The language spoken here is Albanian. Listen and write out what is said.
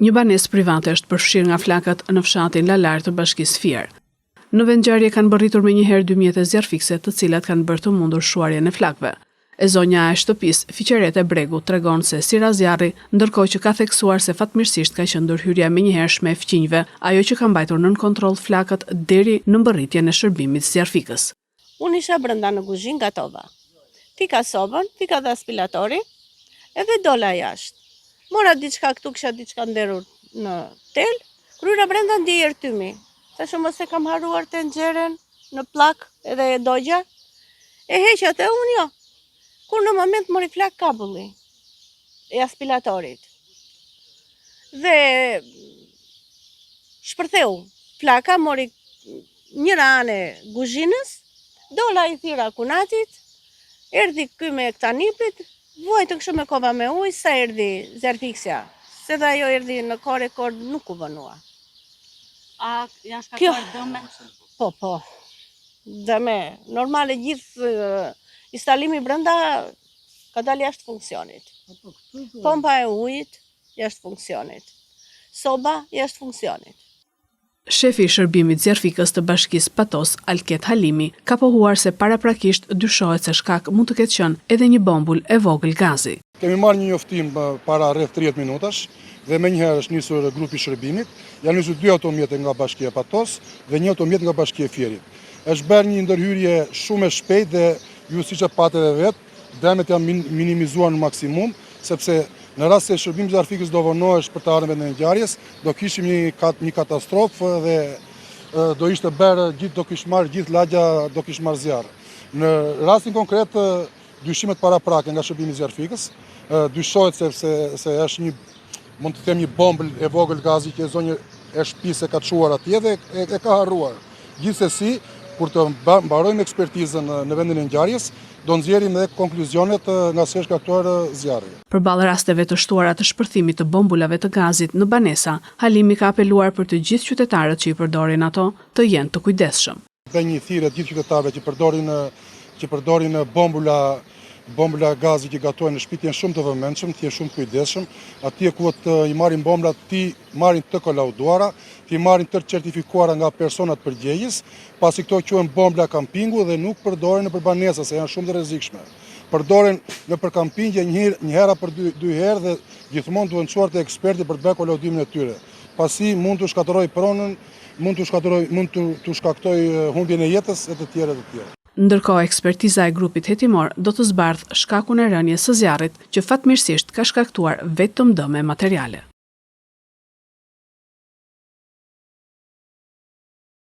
Një banesë private është përfshirë nga flakat në fshatin Lalar të Bashkisë Fier. Në vendngjarje kanë bërritur menjëherë 2 mjete zjarfikse, të cilat kanë bërë të mundur shuarjen e flakëve. E zonja e shtëpisë Fiqerete Bregu tregon se si zjarri, ndërkohë që ka theksuar se fatmirësisht ka qenë ndërhyrja menjëhershme e fqinjve, ajo që ka mbajtur nën kontroll flakët deri në mbërritjen e shërbimit zjarfikës. Unë isha brenda në kuzhinë, gatova. Fika sobën, fika dhe aspiratori, edhe dola jashtë. Mora diçka këtu, kisha diçka nderur në tel, kryra brenda ndi ertymi. Thashë mos e kam haruar tenxhere në plak edhe e dogja. E heq atë unë jo. Kur në moment mori flak kabulli e aspiratorit. Dhe shpërtheu flaka, mori njëra anë e kuzhinës, dola i thira kunatit, erdhi ky me këta nipit, vojtë kështu me kova me ujë, sa erdhi zjarfiksja, se dhe ajo erdhi në rekord nuk u vënua. A janë shkaktuar dëme? Po. Dëme, normale gjithë instalimi brenda ka dalë jashtë funksionit. Pompa e ujit jashtë funksionit. Soba jashtë funksionit. Shefi i shërbimit zjarfikës të Bashkisë Patos, Alket Halimi, ka pohuar se paraprakisht dyshohet se shkak mund të ketë qenë edhe një bombull e vogël gazi. Kemi marrë një njoftim para rreth 30 minutash dhe menjëherë është nisur grupi i shërbimit. Janë nisur 2 automjete nga Bashkia Patos dhe 1 automjet nga Bashkia Fierit. Është bërë një ndërhyrje shumë e shpejtë dhe ju siç e patë edhe vetë, dëmet janë minimizuar në maksimum, sepse në rast se shërbimi i zjarfikës do vonohesh për të ardhmen e ngjarjes, do kishim një katastrofë dhe do ishte bërë gjithë, do kishte marrë gjithë lagja, do kishte marrë zjarr. Në rastin konkret, dyshimet paraprake nga shërbimi i zjarfikës, dyshohet se është mund të them një bombë e vogël gazi që zonjë e shtëpisë ka çuar atje dhe e ka harruar. Gjithsesi, kur të mbarojmë ekspertizën në vendin e ngjarjes, do nxjerrim edhe konkluzionet nga se është shkaktuar zjarri. Përballë rasteve të shtuara të shpërthimit të bombulave të gazit në banesa, Halimi ka apeluar për të gjithë qytetarët që i përdorin ato të jenë të kujdesshëm. Bëj një thirrje të gjithë qytetarëve që përdorin bombula gazi që gatojnë në shtëpi, janë shumë të vëmendshëm, të jenë shumë të kujdesshëm. Atje ku i marrin bomblat, ti marrin të kolauduara, ti marrin të certifikuara nga personat përgjegjës, pasi këto quhen bombla kampingu dhe nuk përdoren nëpër banesa, se janë shumë të rrezikshme. Përdoren nëpër kampingje një hera për 2 herë dhe gjithmonë duhen çuar te eksperti për të bërë kolaudimin e tyre. Pasi mund të shkatërroj pronën, mund të shkaktoj humbjen e jetës e të tjerë. Ndërkohë, ekspertiza e grupit hetimor do të zbardhë shkakun e rënies së zjarrit, që fatmirësisht ka shkaktuar vetëm dëme materiale.